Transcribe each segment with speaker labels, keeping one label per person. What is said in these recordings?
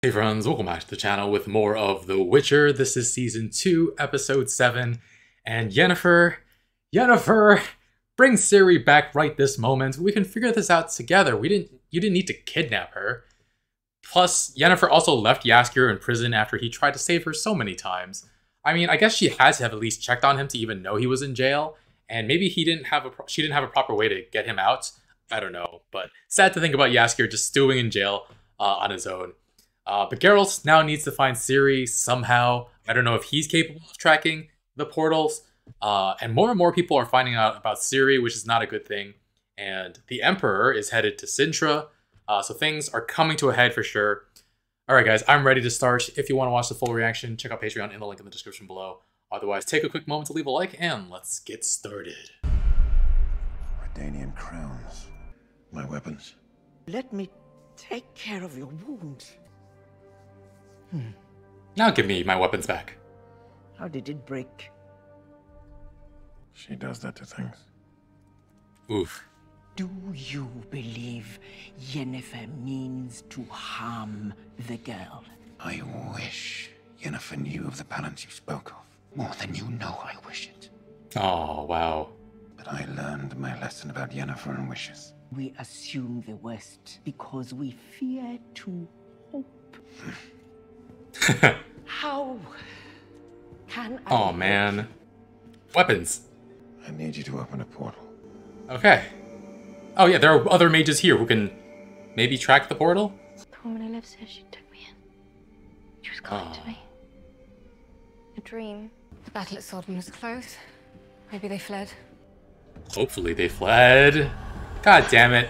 Speaker 1: Hey friends, welcome back to the channel with more of The Witcher. This is Season 2, Episode 7, and Yennefer, bring Ciri back right this moment. We can figure this out together. You didn't need to kidnap her. Plus, Yennefer also left Jaskier in prison after he tried to save her so many times. I mean, I guess she had to have at least checked on him to even know he was in jail, and maybe she didn't have a proper way to get him out. I don't know, but sad to think about Jaskier just stewing in jail on his own. But Geralt now needs to find Ciri somehow. I don't know if he's capable of tracking the portals. And more people are finding out about Ciri, which is not a good thing. And the Emperor is headed to Sintra. So things are coming to a head for sure. Alright guys, I'm ready to start. If you want to watch the full reaction, check out Patreon in the link in the description below. Otherwise, take a quick moment to leave a like and let's get started.
Speaker 2: Redanian crowns. My weapons.
Speaker 3: Let me take care of your wounds.
Speaker 1: Now give me my weapons back.
Speaker 3: How did it break?
Speaker 2: She does that to things.
Speaker 1: Oof.
Speaker 3: Do you believe Yennefer means to harm the girl?
Speaker 2: I wish Yennefer knew of the balance you spoke of. More than you know I wish it.
Speaker 1: Oh, wow.
Speaker 2: But I learned my lesson about Yennefer and wishes.
Speaker 3: We assume the worst because we fear to hope. How can I...
Speaker 1: Oh man. Weapons.
Speaker 2: I need you to open a portal.
Speaker 1: Okay. Oh yeah, there are other mages here who can maybe track the portal?
Speaker 4: The woman who lives here, she took me in. She was calling to me. A dream.
Speaker 5: The battle at Sodden was close. Maybe they fled.
Speaker 1: Hopefully they fled. God damn it.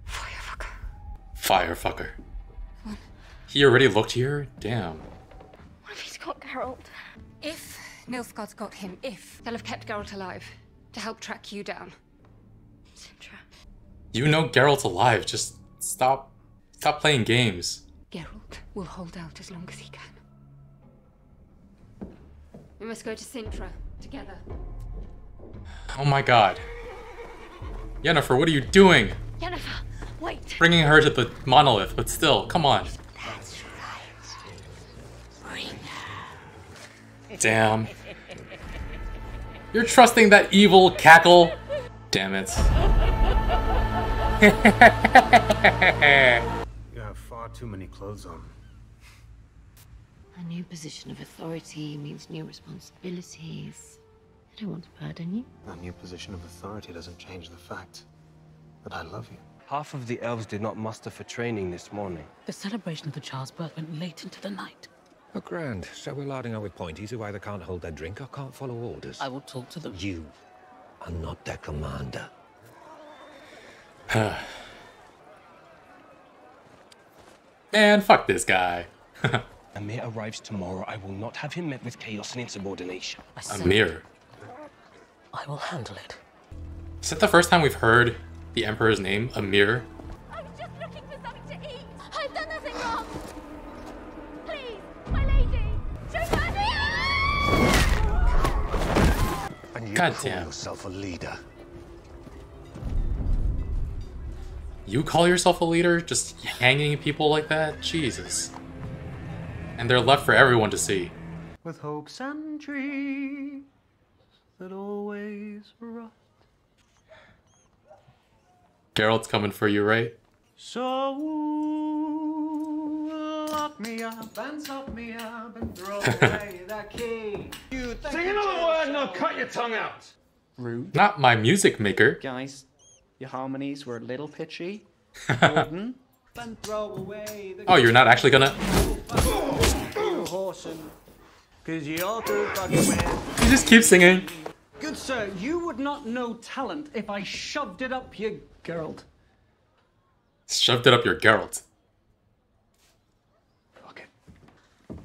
Speaker 5: Firefucker.
Speaker 1: Firefucker. He already looked here? Damn.
Speaker 4: What if he's got Geralt?
Speaker 5: If Nilfgaard's got him, if they'll have kept Geralt alive to help track you down.
Speaker 4: Sintra.
Speaker 1: You know Geralt's alive. Just stop playing games.
Speaker 5: Geralt will hold out as long as he can. We must go to Sintra together.
Speaker 1: Oh my god. Yennefer, what are you doing?
Speaker 4: Yennefer, wait.
Speaker 1: Bringing her to the monolith, but still, come on.
Speaker 3: That's right. Bring her.
Speaker 1: Damn. You're trusting that evil cackle? Damn it.
Speaker 6: You have far too many clothes on.
Speaker 4: A new position of authority means new responsibilities. I don't want to burden you.
Speaker 6: A new position of authority doesn't change the fact that I love you.
Speaker 7: Half of the elves did not muster for training this morning.
Speaker 8: The celebration of the child's birth went late into the night.
Speaker 9: Oh, grand. So we're larding up with pointies who either can't hold their drink or can't follow orders.
Speaker 8: I will talk to them.
Speaker 9: You are not their commander.
Speaker 1: Man, fuck this guy.
Speaker 7: Amir arrives tomorrow. I will not have him met with chaos and insubordination.
Speaker 8: I said,
Speaker 1: Amir.
Speaker 8: I will handle it.
Speaker 1: Is it the first time we've heard the Emperor's name? Amir?
Speaker 4: I was just looking for something to eat. I've done nothing wrong. Please, my lady. Just let me out!
Speaker 9: And you
Speaker 1: God
Speaker 9: call
Speaker 1: damn.
Speaker 9: yourself a leader.
Speaker 1: You call yourself a leader? Just hanging people like that? Jesus. And they're left for everyone to see.
Speaker 6: With hopes and dreams that always rot.
Speaker 1: Geralt's coming for you, right?
Speaker 6: So lock me up and top me up and throw away that key.
Speaker 7: Sing another word and I'll cut your tongue out!
Speaker 10: Rude.
Speaker 1: Not my music maker.
Speaker 10: Guys, your harmonies were a little pitchy. Gordon. And throw away the
Speaker 1: Oh, you're not actually gonna...
Speaker 10: horse and... Cause you're too fucking weird.
Speaker 1: You just keep singing.
Speaker 10: Good sir, you would not know talent if I shoved it up your Geralt.
Speaker 1: Shoved it up your Geralt.
Speaker 10: Fuck it.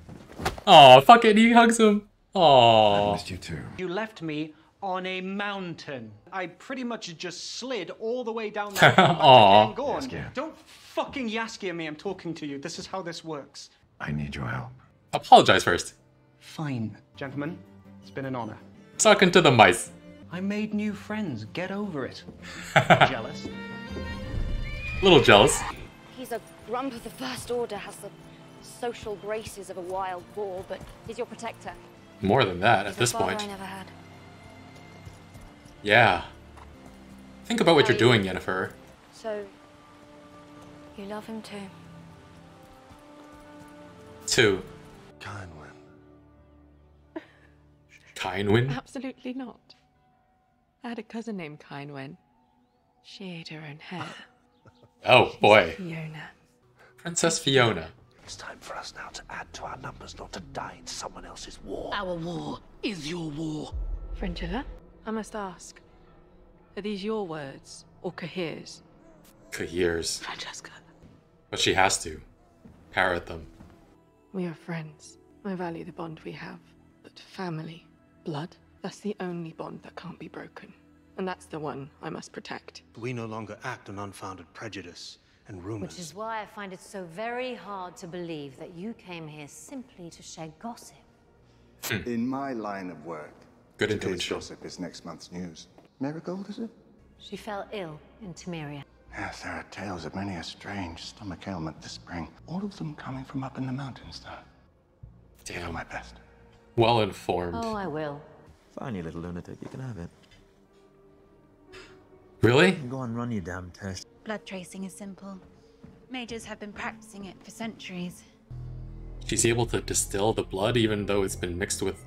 Speaker 1: Oh, fuck it, he hugs him.
Speaker 2: I
Speaker 1: Oh.
Speaker 2: missed you too.
Speaker 10: You left me on a mountain. I pretty much just slid all the way down that mountain
Speaker 1: Aw.
Speaker 10: and gone.
Speaker 2: Jaskier.
Speaker 10: Don't fucking Jaskier me, I'm talking to you. This is how this works.
Speaker 2: I need your help.
Speaker 1: Apologize first.
Speaker 10: Fine. Gentlemen, it's been an honor.
Speaker 1: Talking to the mice.
Speaker 10: I made new friends. Get over it. Jealous?
Speaker 1: Little jealous.
Speaker 4: He's a
Speaker 11: Grump of the First Order has the social graces of a wild boar, but
Speaker 5: He's your protector.
Speaker 1: More than that at
Speaker 11: he's a
Speaker 1: this
Speaker 11: father
Speaker 1: point.
Speaker 11: I never had.
Speaker 1: Yeah. Think about what you're doing, Yennefer.
Speaker 11: So, you love him too?
Speaker 1: Two.
Speaker 12: Kynwen.
Speaker 1: Kynwen?
Speaker 13: Absolutely not. I had a cousin named Kynwen. She ate her own hair.
Speaker 1: Oh, boy.
Speaker 13: Fiona.
Speaker 1: Princess Fiona.
Speaker 12: It's time for us now to add to our numbers, not to die in someone else's war.
Speaker 8: Our war is your war.
Speaker 13: Fringilla, I must ask. Are these your words or Cahir's?
Speaker 1: Cahir's.
Speaker 8: Francesca.
Speaker 1: But she has to. Parrot them.
Speaker 13: We are friends. I value the bond we have. But family, blood, that's the only bond that can't be broken. And that's the one I must protect.
Speaker 12: We no longer act on unfounded prejudice and rumors.
Speaker 4: Which is why I find it so very hard to believe that you came here simply to share gossip.
Speaker 14: In my line of work,
Speaker 1: good
Speaker 14: today's
Speaker 1: intuition.
Speaker 14: gossip is next month's news. Marigold, is it?
Speaker 4: She fell ill in Temeria.
Speaker 14: Yes, there are tales of many a strange stomach ailment this spring. All of them coming from up in the mountains, though.
Speaker 1: Damn.
Speaker 14: Do my best.
Speaker 1: Well informed.
Speaker 4: Oh, I will.
Speaker 15: Fine, you little lunatic. You can have it.
Speaker 1: Really?
Speaker 15: Go on, run your damn test.
Speaker 16: Blood tracing is simple. Mages have been practicing it for centuries.
Speaker 1: She's able to distill the blood even though it's been mixed with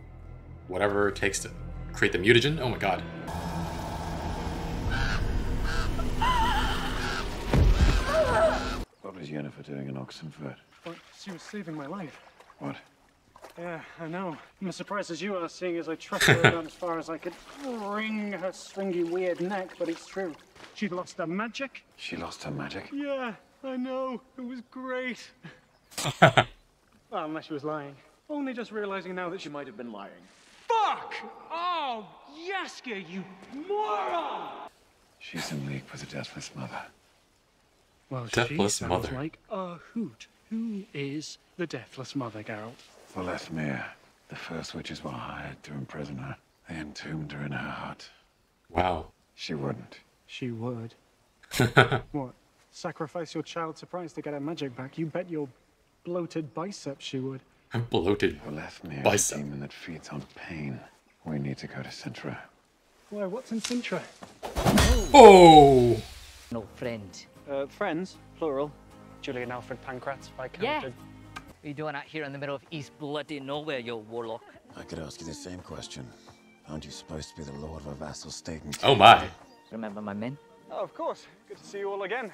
Speaker 1: whatever it takes to create the mutagen? Oh my god.
Speaker 2: What was Yennefer doing in Oxenford?
Speaker 17: Well, she was saving my life.
Speaker 2: What?
Speaker 17: Yeah, I know. I'm as surprised as you are, seeing as I trusted her down as far as I could wring her stringy, weird neck, but it's true. She'd lost her magic.
Speaker 2: She lost her magic?
Speaker 17: Yeah, I know. It was great. Well, unless she was lying. Only just realizing now that she might have been lying. Fuck! Oh, Yaska, you moron!
Speaker 2: She's in league with the Deathless Mother.
Speaker 17: Well,
Speaker 1: Deathless
Speaker 17: she sounds
Speaker 1: Mother.
Speaker 17: like a hoot. Who is the Deathless Mother, Geralt?
Speaker 2: Voleth Meir. The first witches were hired to imprison her. They entombed her in her hut.
Speaker 1: Wow.
Speaker 2: She wouldn't.
Speaker 17: She would. What? Sacrifice your child's surprise to get her magic back? You bet your bloated biceps she would.
Speaker 1: I'm bloated.
Speaker 2: Voleth Meir,
Speaker 1: Bicep.
Speaker 2: a demon that feeds on pain. We need to go to Sintra.
Speaker 17: Why, what's in Sintra?
Speaker 1: Oh!
Speaker 18: No friend.
Speaker 17: Friends, plural. Julian Alfred Pancratz, if I counted.
Speaker 18: Yeah. What are you doing out here in the middle of East Bloody Nowhere, you warlock?
Speaker 19: I could ask you the same question. Aren't you supposed to be the lord of a vassal state?
Speaker 1: Oh my.
Speaker 18: Remember my men?
Speaker 17: Oh, of course. Good to see you all again.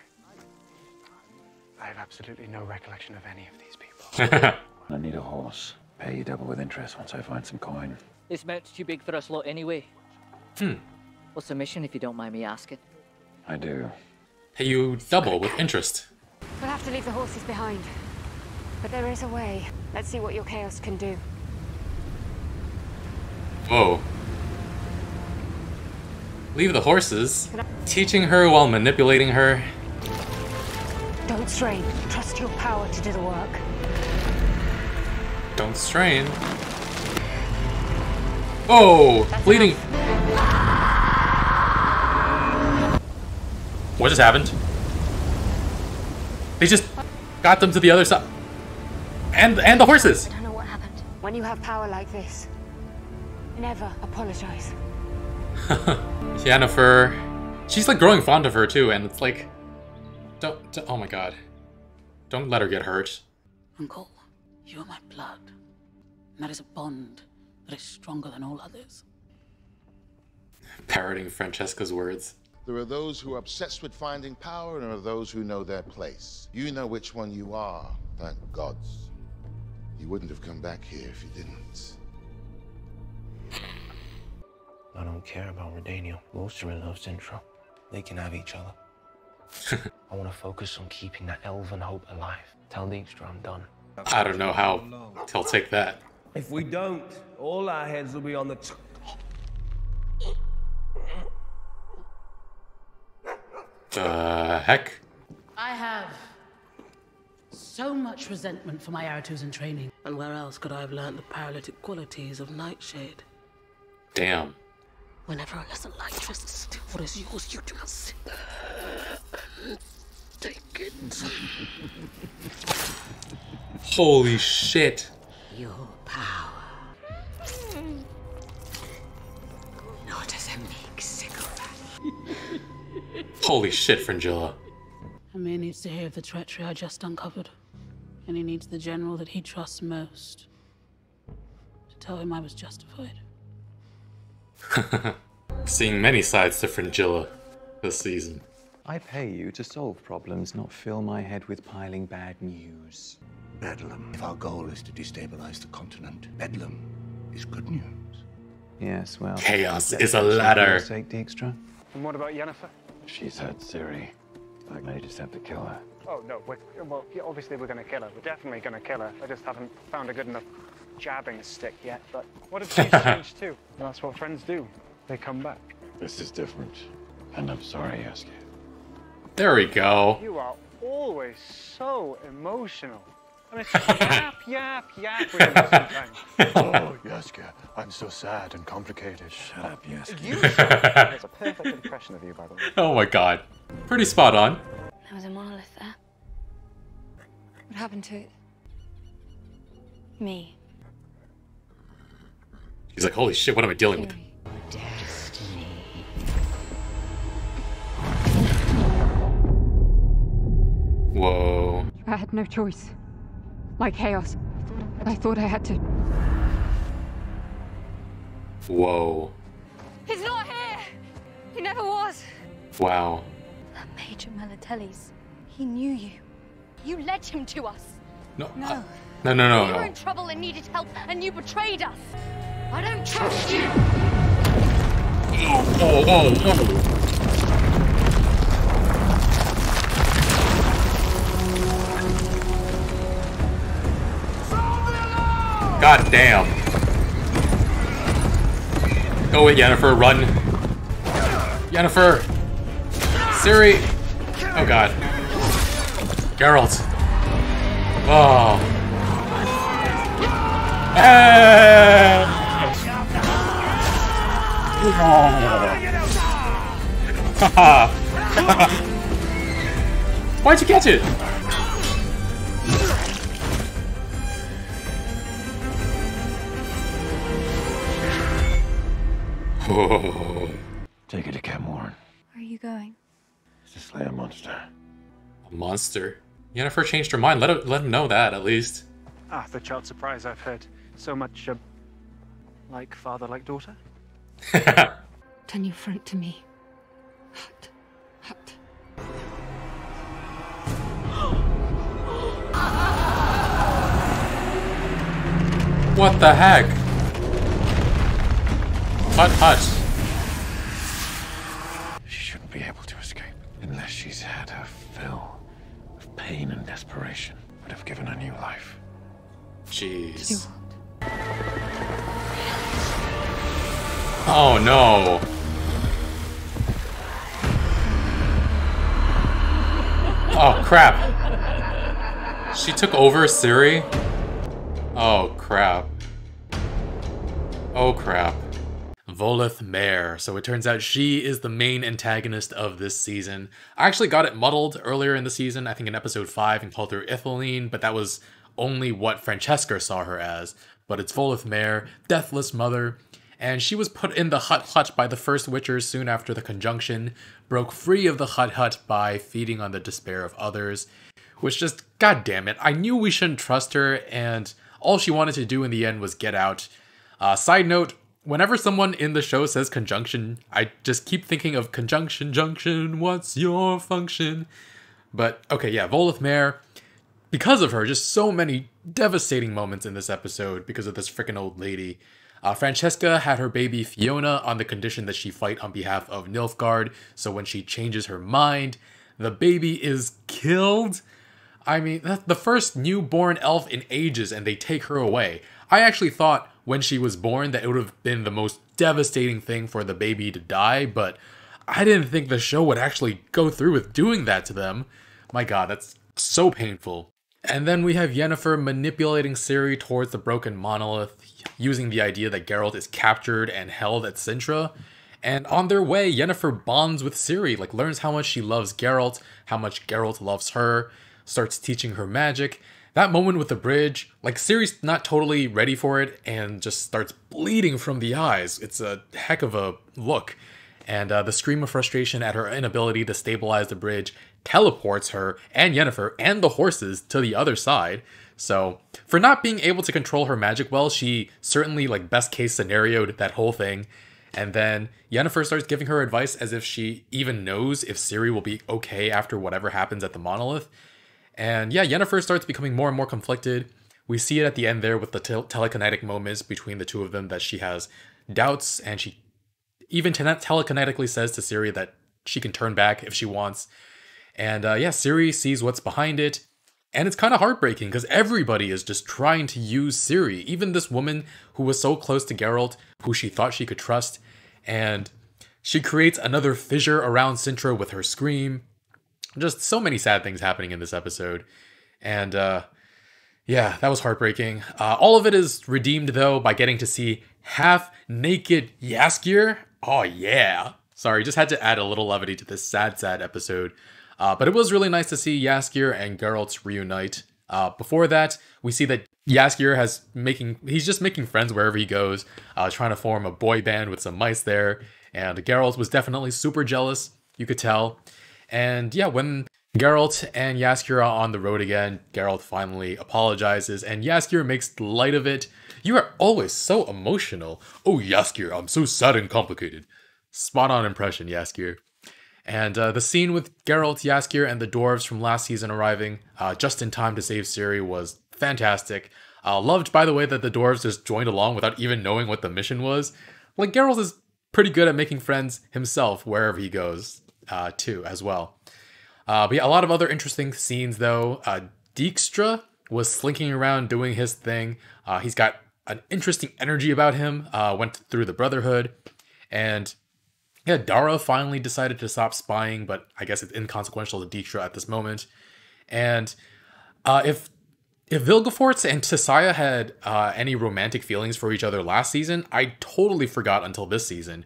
Speaker 17: I have absolutely no recollection of any of these people.
Speaker 2: I need a horse. Pay you double with interest once I find some coin.
Speaker 18: This mount's too big for us lot anyway. What's the mission, if you don't mind me asking?
Speaker 2: I do.
Speaker 1: Pay you double with interest.
Speaker 5: We'll have to leave the horses behind. But there is a way. Let's see what your chaos can do.
Speaker 1: Whoa. Leave the horses. Teaching her while manipulating her.
Speaker 5: Don't strain. Trust your power to do the work.
Speaker 1: Don't strain. Oh! Bleeding. What just happened? They just got them to the other side. And the horses!
Speaker 5: I don't know what happened. When you have power like this, never apologize.
Speaker 1: Yennefer. She's like growing fond of her too, and it's like... Don't oh my god. Don't let her get hurt.
Speaker 8: Uncle, you are my blood. And that is a bond that is stronger than all others.
Speaker 1: Parroting Francesca's words.
Speaker 20: There are those who are obsessed with finding power, and there are those who know their place. You know which one you are, thank gods. You wouldn't have come back here if you didn't.
Speaker 7: I don't care about Redania. Lucifer loves Sintra. They can have each other. I want to focus on keeping that elven hope alive. Tell Dijkstra I'm done.
Speaker 1: I don't know how he'll take that.
Speaker 21: If we don't, all our heads will be on the...
Speaker 1: The heck?
Speaker 8: I have so much resentment for my Aratus in training. And where else could I have learned the paralytic qualities of Nightshade?
Speaker 1: Damn.
Speaker 8: Whenever a lesser light tries to steal what is yours, you do not sit. Take it.
Speaker 1: Holy shit.
Speaker 8: Your power. Not as a meek sycophant.
Speaker 1: Holy shit, Fringilla.
Speaker 8: Amir needs to hear of the treachery I just uncovered. And he needs the general that he trusts most to tell him I was justified.
Speaker 1: Seeing many sides to Fringilla this season.
Speaker 3: I pay you to solve problems, not fill my head with piling bad news.
Speaker 14: Bedlam. If our goal is to destabilize the continent, Bedlam is good news.
Speaker 3: Yes, well...
Speaker 1: Chaos is a ladder.
Speaker 3: Take Dijkstra.
Speaker 17: And what about Yennefer?
Speaker 14: She's had Ciri. I may just have to kill her.
Speaker 17: Oh, no, well, yeah, obviously we're going to kill her. We're definitely going to kill her. I just haven't found a good enough jabbing stick yet. But what if she's changed too? That's what friends do. They come back.
Speaker 14: This is different. And I'm sorry, Yaski.
Speaker 1: There we go.
Speaker 17: You are always so emotional. I mean, yap with you sometimes.
Speaker 14: Oh, Yaska, I'm so sad and complicated. Shut up, Yaski.
Speaker 17: That's a perfect impression of you, by the way.
Speaker 1: Oh my god. Pretty spot on.
Speaker 4: There was a monolith there.
Speaker 5: What happened to it?
Speaker 4: Me.
Speaker 1: He's like, holy shit, what am I dealing with?
Speaker 4: Destiny.
Speaker 1: Whoa.
Speaker 5: I had no choice. Like chaos. I thought I had to.
Speaker 1: Whoa.
Speaker 5: He's not here! He never was!
Speaker 1: Wow.
Speaker 11: That Major Melatelli's. He knew you. You led him to us.
Speaker 1: No.
Speaker 11: No.
Speaker 1: No.
Speaker 11: You were in trouble and needed help, and you betrayed us. I don't trust you.
Speaker 1: Oh. God damn. Go it, Yennefer, run. Yennefer. Ciri. Oh god. Geralt. Oh. Hey! Why'd you catch it? Oh.
Speaker 14: Take it to Camp Warren.
Speaker 11: Where are you going?
Speaker 14: To slay a monster.
Speaker 1: A monster? Yennefer changed her mind. Let him know that, at least.
Speaker 17: Ah, the child surprise I've heard. So much, like father, like daughter?
Speaker 5: Turn your front to me. Hut. Hut.
Speaker 1: What the heck? Hut.
Speaker 14: She shouldn't be able to escape unless she's had her fill of pain and desperation. Would have given her new life.
Speaker 1: Jeez. Oh no. Oh crap. She took over Ciri? Oh crap. Oh crap. Voleth Meir. So it turns out she is the main antagonist of this season. I actually got it muddled earlier in the season, I think in episode 5, and called her Itheline, but that was only what Francesca saw her as. But it's Voleth Meir, Deathless Mother, and she was put in the hut by the first Witchers soon after the conjunction, broke free of the hut by feeding on the despair of others, which just, god damn it, I knew we shouldn't trust her, and all she wanted to do in the end was get out. Side note, whenever someone in the show says conjunction, I just keep thinking of conjunction, junction, what's your function? But, okay, yeah, Voleth Meir, because of her, just so many devastating moments in this episode because of this freaking old lady. Francesca had her baby Fiona on the condition that she fight on behalf of Nilfgaard, so when she changes her mind, the baby is killed. I mean, that's the first newborn elf in ages, and they take her away. I actually thought when she was born that it would have been the most devastating thing for the baby to die, but I didn't think the show would actually go through with doing that to them. My god, that's so painful. And then we have Yennefer manipulating Ciri towards the broken monolith, using the idea that Geralt is captured and held at Sintra. And on their way, Yennefer bonds with Ciri, like learns how much she loves Geralt, how much Geralt loves her, starts teaching her magic. That moment with the bridge, like Ciri's not totally ready for it and just starts bleeding from the eyes. It's a heck of a look. And the scream of frustration at her inability to stabilize the bridge teleports her and Yennefer and the horses to the other side. So for not being able to control her magic well, she certainly like best case scenarioed that whole thing. And then Yennefer starts giving her advice as if she even knows if Ciri will be okay after whatever happens at the monolith. And yeah, Yennefer starts becoming more and more conflicted. We see it at the end there with the telekinetic moments between the two of them that she has doubts, and she even telekinetically says to Ciri that she can turn back if she wants. And yeah, Ciri sees what's behind it. And it's kind of heartbreaking because everybody is just trying to use Ciri. Even this woman who was so close to Geralt, who she thought she could trust. And she creates another fissure around Cintra with her scream. Just so many sad things happening in this episode. And yeah, that was heartbreaking. All of it is redeemed though by getting to see half-naked Jaskier. Oh yeah. Sorry, just had to add a little levity to this sad episode. But it was really nice to see Jaskier and Geralt reunite. Before that, we see that Jaskier he's just making friends wherever he goes, trying to form a boy band with some mice there. And Geralt was definitely super jealous, you could tell. And yeah, when Geralt and Jaskier are on the road again, Geralt finally apologizes, and Jaskier makes light of it. You are always so emotional. Oh, Jaskier, I'm so sad and complicated. Spot on impression, Jaskier. And the scene with Geralt, Jaskier, and the dwarves from last season arriving just in time to save Ciri was fantastic. Loved, by the way, that the dwarves just joined along without even knowing what the mission was. Like, Geralt is pretty good at making friends himself wherever he goes, too, as well. But yeah, a lot of other interesting scenes, though. Dijkstra was slinking around doing his thing. He's got an interesting energy about him, went through the Brotherhood, and yeah, Dara finally decided to stop spying, but I guess it's inconsequential to Dijkstra at this moment. And if Vilgefortz and Tissaia had any romantic feelings for each other last season, I totally forgot until this season.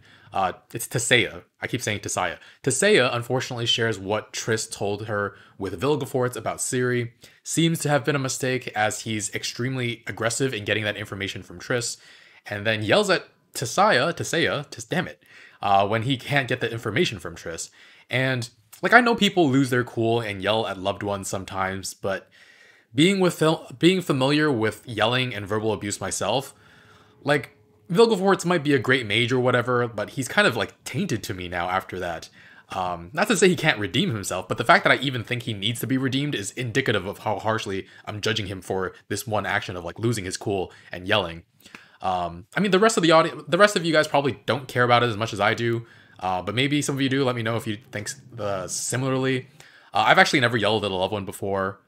Speaker 1: It's Tissaia. I keep saying Tissaia. Tissaia, unfortunately, shares what Triss told her with Vilgefortz about Ciri. Seems to have been a mistake, as he's extremely aggressive in getting that information from Triss, and then yells at Tissaia, damn it, when he can't get the information from Triss. And like, I know people lose their cool and yell at loved ones sometimes, but being familiar with yelling and verbal abuse myself, like, Vilgefortz might be a great mage or whatever, but he's kind of like tainted to me now after that. Not to say he can't redeem himself, but the fact that I even think he needs to be redeemed is indicative of how harshly I'm judging him for this one action of like losing his cool and yelling. I mean, the rest of the audience, the rest of you guys probably don't care about it as much as I do, but maybe some of you do. Let me know if you think similarly. I've actually never yelled at a loved one before,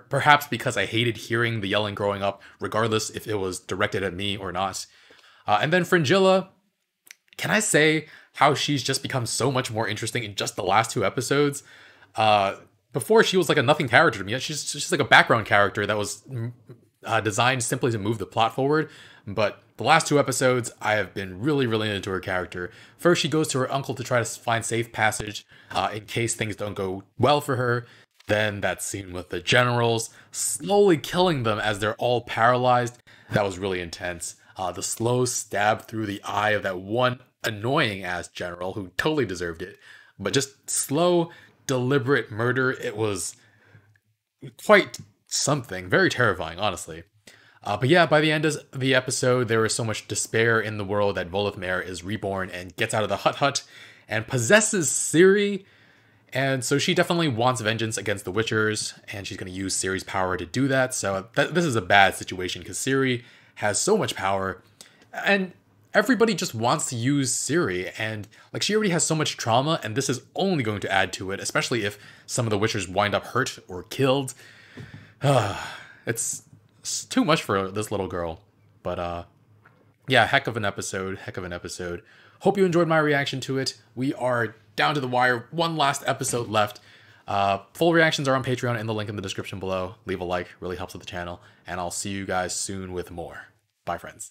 Speaker 1: perhaps because I hated hearing the yelling growing up, regardless if it was directed at me or not. And then Fringilla, can I say how she's just become so much more interesting in just the last 2 episodes? Before, she was like a nothing character to me. She's just like a background character that was designed simply to move the plot forward. But the last 2 episodes, I have been really, really into her character. First, she goes to her uncle to try to find safe passage in case things don't go well for her. Then that scene with the generals, slowly killing them as they're all paralyzed. That was really intense. The slow stab through the eye of that one annoying-ass general who totally deserved it. But just slow, deliberate murder, it was quite something. Very terrifying, honestly. But yeah, by the end of the episode, there is so much despair in the world that Voleth Meir is reborn and gets out of the hut and possesses Ciri. And so she definitely wants vengeance against the Witchers, and she's going to use Ciri's power to do that. So this is a bad situation because Ciri has so much power, and everybody just wants to use Ciri, and like, she already has so much trauma, and this is only going to add to it, especially if some of the Witchers wind up hurt or killed. It's too much for this little girl. But yeah, heck of an episode. Hope you enjoyed my reaction to it. We are down to the wire. One last episode left. Full reactions are on Patreon in the link in the description below. Leave a like, really helps with the channel, and I'll see you guys soon with more. Bye, friends.